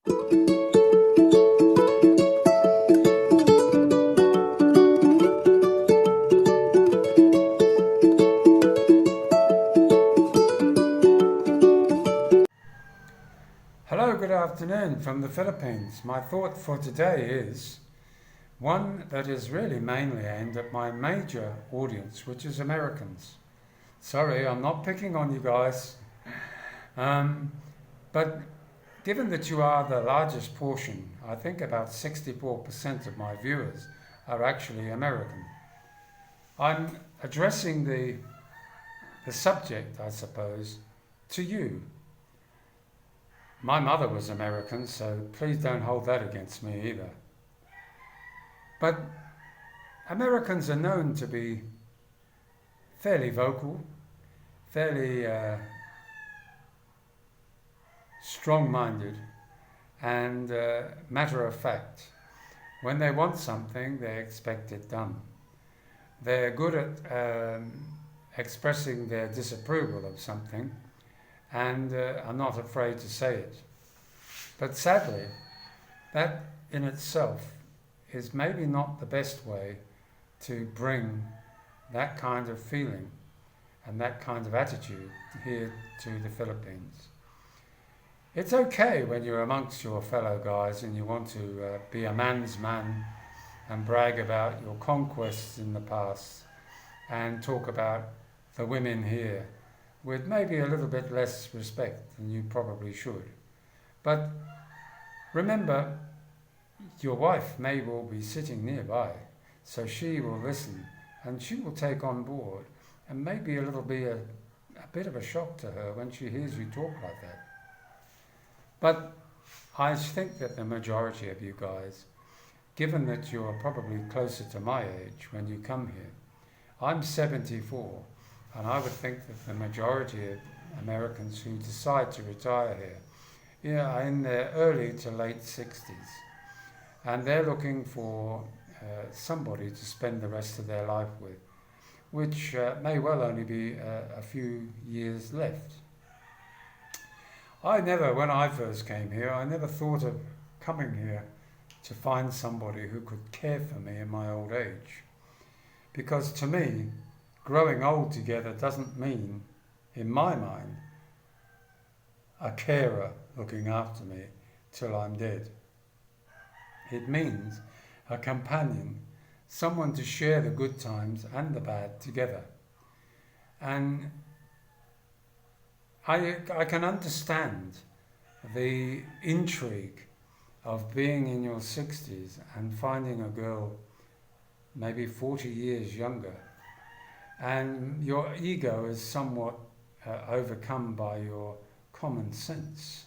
Hello, good afternoon from the Philippines. My thought for today is one that is really mainly aimed at my major audience, which is Americans. Sorry, I'm not picking on you guys, but given that you are the largest portion, I think about 64% of my viewers are actually American. I'm addressing the subject, I suppose, to you. My mother was American, so please don't hold that against me either. But Americans are known to be fairly vocal, fairly strong-minded, and matter of fact. When they want something, they expect it done. They're good at expressing their disapproval of something, and are not afraid to say it. But sadly, that in itself is maybe not the best way to bring that kind of feeling and that kind of attitude here to the Philippines. It's okay when you're amongst your fellow guys and you want to be a man's man and brag about your conquests in the past and talk about the women here with maybe a little bit less respect than you probably should. But remember, your wife may well be sitting nearby, so she will listen and she will take on board, and maybe it'll be a bit of a shock to her when she hears you talk like that. But I think that the majority of you guys, given that you're probably closer to my age when you come here, I'm 74, and I would think that the majority of Americans who decide to retire here, are in their early to late 60s. And they're looking for somebody to spend the rest of their life with, which may well only be a few years left. When I first came here, I never thought of coming here to find somebody who could care for me in my old age. Because to me, growing old together doesn't mean, in my mind, a carer looking after me till I'm dead. It means a companion, someone to share the good times and the bad together. And I can understand the intrigue of being in your 60s and finding a girl maybe 40 years younger, and your ego is somewhat overcome by your common sense.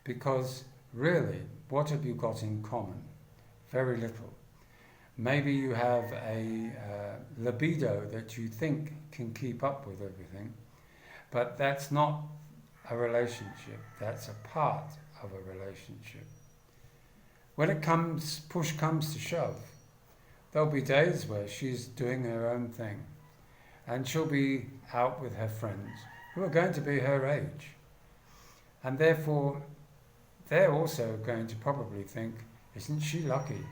Because really, what have you got in common? Very little. Maybe you have a libido that you think can keep up with everything, but that's not a relationship. That's a part of a relationship. When push comes to shove, there'll be days where she's doing her own thing, and she'll be out with her friends who are going to be her age. And therefore, they're also going to probably think, isn't she lucky?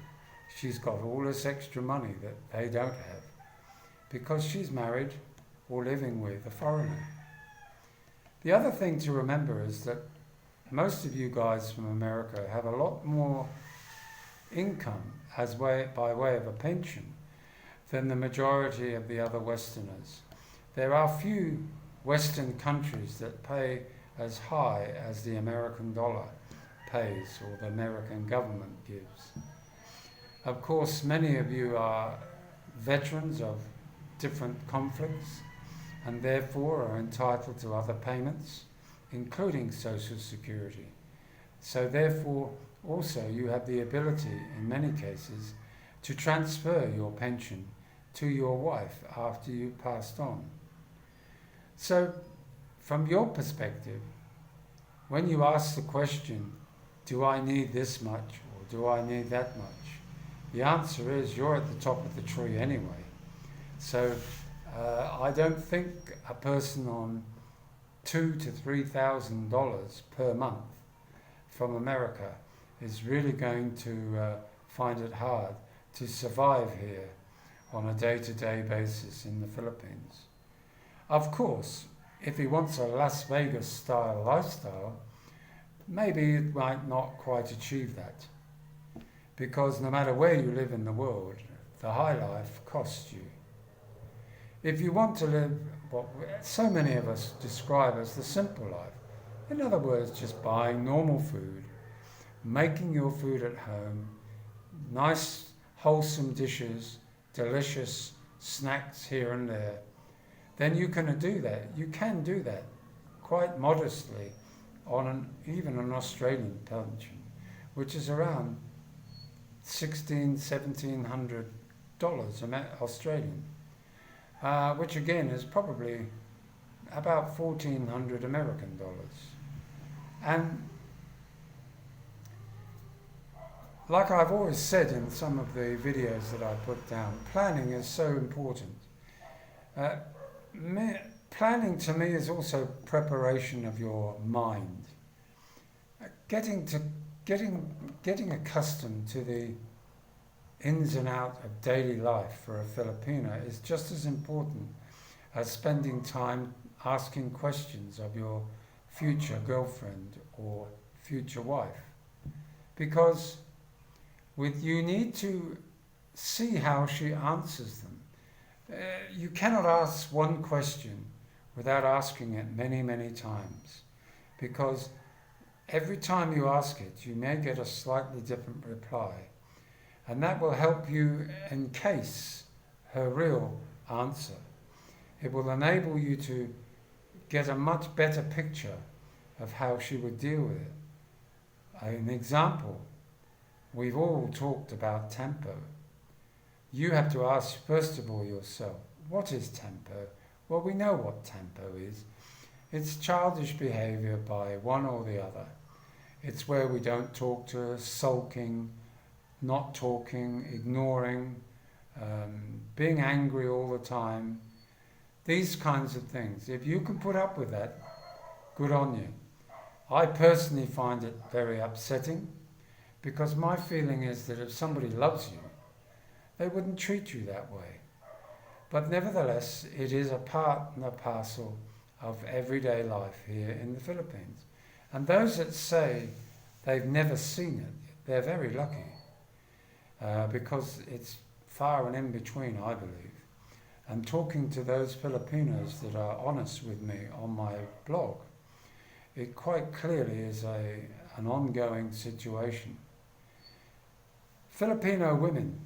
She's got all this extra money that they don't have, because she's married or living with a foreigner. The other thing to remember is that most of you guys from America have a lot more income by way of a pension than the majority of the other Westerners. There are few Western countries that pay as high as the American dollar pays or the American government gives. Of course, many of you are veterans of different conflicts and therefore are entitled to other payments, including Social Security. So therefore, also you have the ability, in many cases, to transfer your pension to your wife after you passed on. So, from your perspective, when you ask the question, do I need this much or do I need that much? The answer is you're at the top of the tree anyway. So I don't think a person on $2,000 to $3,000 per month from America is really going to find it hard to survive here on a day-to-day basis in the Philippines. Of course, if he wants a Las Vegas style lifestyle, maybe it might not quite achieve that. Because no matter where you live in the world, the high life costs you. If you want to live what so many of us describe as the simple life, in other words, just buying normal food, making your food at home, nice wholesome dishes, delicious snacks here and there, then you can do that. You can do that quite modestly on even an Australian pension, which is around $1,700 Australian, which again is probably about 1,400 American dollars. And like I've always said in some of the videos that I put down, planning is so important. Planning to me is also preparation of your mind. Getting accustomed to the ins and outs of daily life for a Filipino is just as important as spending time asking questions of your future girlfriend or future wife. Because you need to see how she answers them. You cannot ask one question without asking it many, many times, because every time you ask it, you may get a slightly different reply, and that will help you encase her real answer. It will enable you to get a much better picture of how she would deal with it. An example, we've all talked about tempo. You have to ask, first of all, yourself, what is tempo? Well, we know what tempo is. It's childish behavior by one or the other. It's where we don't talk to her, sulking, not talking, ignoring, being angry all the time. These kinds of things. If you can put up with that, good on you. I personally find it very upsetting, because my feeling is that if somebody loves you, they wouldn't treat you that way. But nevertheless, it is a part and a parcel of everyday life here in the Philippines. And those that say they've never seen it, they're very lucky, because it's far and in between, I believe. And talking to those Filipinos that are honest with me on my blog, it quite clearly is an ongoing situation. Filipino women,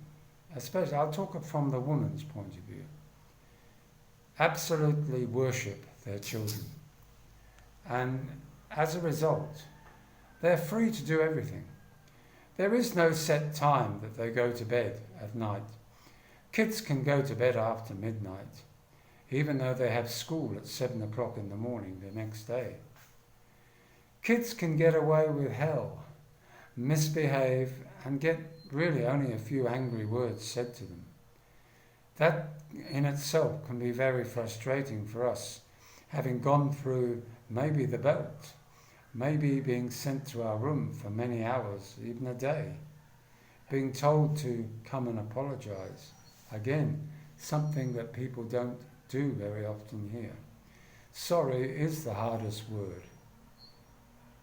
especially, I'll talk from the woman's point of view, absolutely worship their children. And as a result, they're free to do everything. There is no set time that they go to bed at night. Kids can go to bed after midnight, even though they have school at 7 o'clock in the morning the next day. Kids can get away with hell, misbehave, and get really only a few angry words said to them. That in itself can be very frustrating for us, having gone through maybe the belt, maybe being sent to our room for many hours, even a day, being told to come and apologize. Again, something that people don't do very often here. Sorry is the hardest word.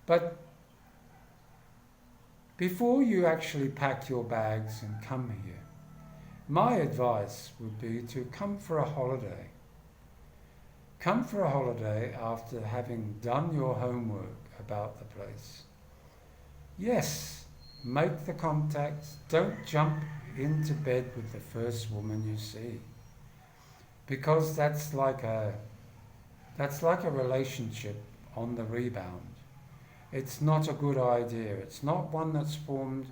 But before you actually pack your bags and come here, my advice would be to come for a holiday. Come for a holiday after having done your homework about the place. Yes, make the contacts. Don't jump into bed with the first woman you see, because that's like a relationship on the rebound. It's not a good idea. It's not one that's formed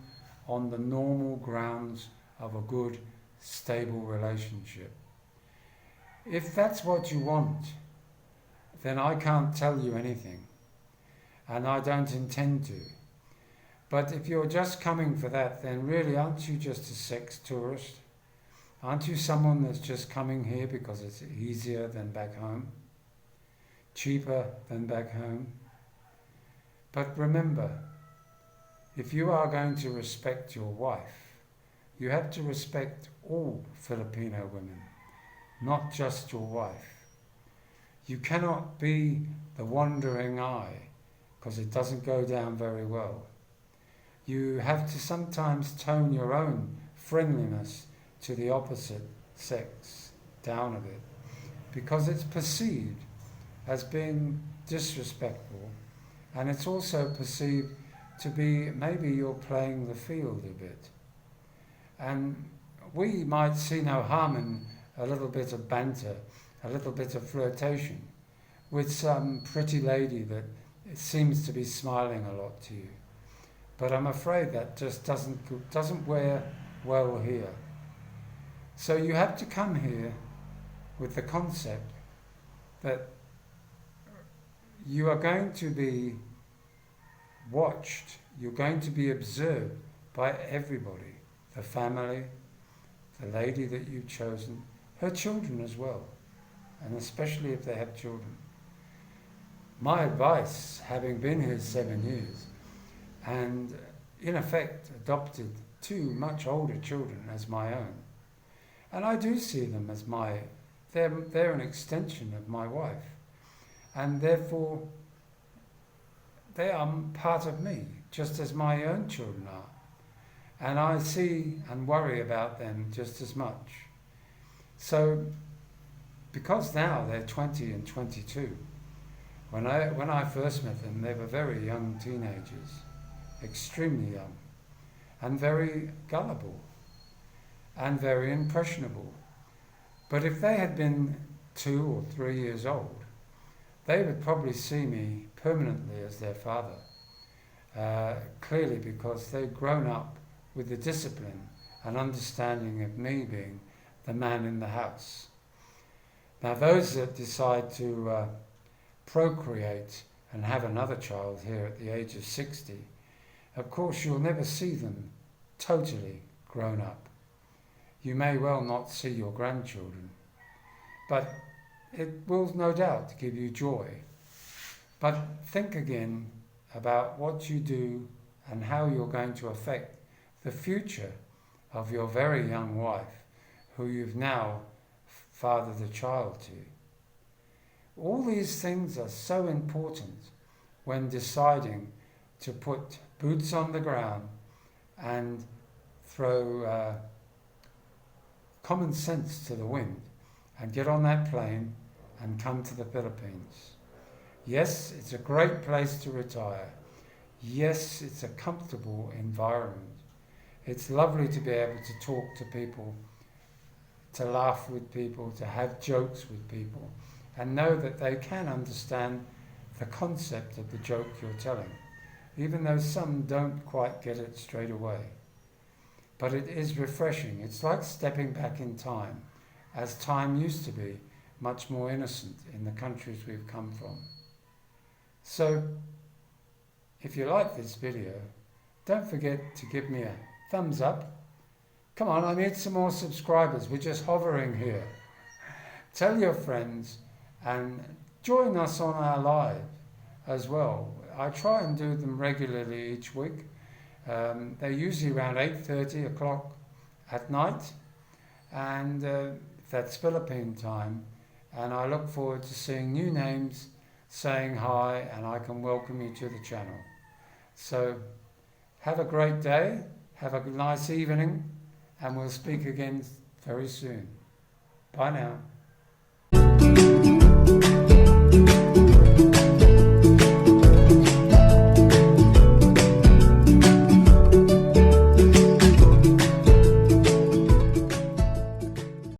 on the normal grounds of a good, stable relationship. If that's what you want, then I can't tell you anything, and I don't intend to. But if you're just coming for that, then really aren't you just a sex tourist? Aren't you someone that's just coming here because it's easier than back home? Cheaper than back home? But remember, if you are going to respect your wife, you have to respect all Filipino women, not just your wife. You cannot be the wandering eye, because it doesn't go down very well. You have to sometimes tone your own friendliness to the opposite sex down a bit, because it's perceived as being disrespectful, and it's also perceived to be maybe you're playing the field a bit. And we might see no harm in a little bit of banter, a little bit of flirtation with some pretty lady that seems to be smiling a lot to you. But I'm afraid that just doesn't wear well here. So you have to come here with the concept that you are going to be watched, you're going to be observed by everybody, the family, the lady that you've chosen, her children as well, and especially if they have children. My advice, having been here 7 years, and in effect adopted 2 much older children as my own, and I do see them as they're an extension of my wife, and therefore they are part of me, just as my own children are. And I see and worry about them just as much. So, because now they're 20 and 22, when I first met them, they were very young teenagers, extremely young, and very gullible, and very impressionable. But if they had been 2 or 3 years old, they would probably see me permanently as their father, clearly because they'd grown up with the discipline and understanding of me being the man in the house. Now those that decide to procreate and have another child here at the age of 60, of course you'll never see them totally grown up. You may well not see your grandchildren, but it will no doubt give you joy. But think again about what you do and how you're going to affect the future of your very young wife, who you've now fathered a child to. All these things are so important when deciding to put boots on the ground and throw common sense to the wind and get on that plane and come to the Philippines. Yes, it's a great place to retire. Yes, it's a comfortable environment. It's lovely to be able to talk to people, to laugh with people, to have jokes with people, and know that they can understand the concept of the joke you're telling, even though some don't quite get it straight away. But it is refreshing. It's like stepping back in time, as time used to be much more innocent in the countries we've come from. So, if you like this video, don't forget to give me a thumbs up. Come on, I need some more subscribers. We're just hovering here. Tell your friends and join us on our live as well. I try and do them regularly each week. They're usually around 8:30 o'clock at night, and that's Philippine time. And I look forward to seeing new names, saying hi, and I can welcome you to the channel. So have a great day, have a nice evening, and we'll speak again very soon. Bye now.